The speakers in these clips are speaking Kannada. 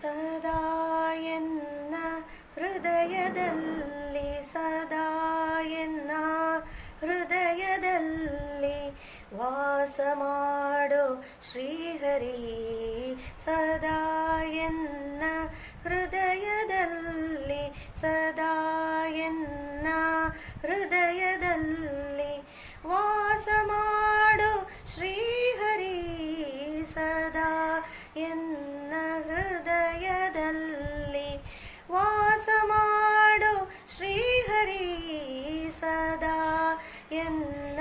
ಸದಾ ಎನ್ನ ಹೃದಯದಲ್ಲಿ ಸದಾ ಎನ್ನ ಹೃದಯದಲ್ಲಿ ವಾಸ ಮಾಡೋ ಶ್ರೀಹರಿ. ಸದಾ ಎನ್ನ ಹೃದಯದಲ್ಲಿ ಸದಾ ಎನ್ನ ಹೃದಯದಲ್ಲಿ ವಾಸ ಮಾಡೋ ಶ್ರೀಹರಿ. ಸದಾ ಎನ್ನ ಹೃದಯದಲ್ಲಿ ವಾಸ ಮಾಡೋ ಶ್ರೀಹರಿ. ಸದಾ ಎನ್ನ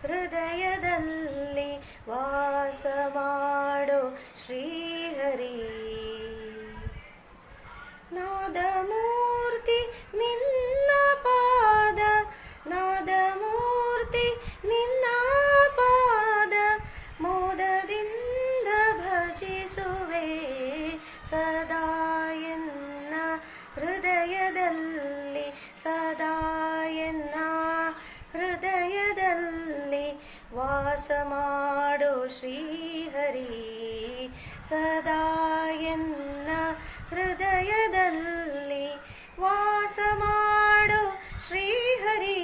ಹೃದಯದಲ್ಲಿ ವಾಸ ಮಾಡೋ ಶ್ರೀಹರಿ. ನಾದಮೂರ್ತಿ ನಿನ್ನ ಪಾದ, ನಾದಮೂರ್ತಿ ನಿನ್ನ ಪಾದ, ಮೋದದಿಂದ ಭಜಿಸುವೆ. ಸದಾ ಎನ್ನ ಹೃದಯದಲ್ಲಿ ಸದಾ ಎನ್ನ ಹೃದಯದಲ್ಲಿ ವಾಸ ಮಾಡೋ ಶ್ರೀಹರಿ. ಸದಾ ಎನ್ನ ಹೃದಯದಲ್ಲಿ ವಾಸ ಮಾಡೋ ಶ್ರೀಹರಿ.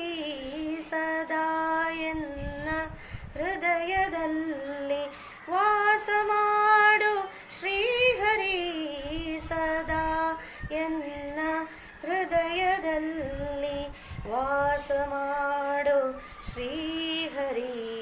ಸದಾ ಎನ್ನ ಹೃದಯದಲ್ಲಿ ವಾಸ ಮಾಡೋ ಶ್ರೀಹರಿ. ಸದಾ ಎನ್ನ ಹೃದಯದಲ್ಲಿ ವಾಸ ಮಾಡೋ ಶ್ರೀಹರಿ.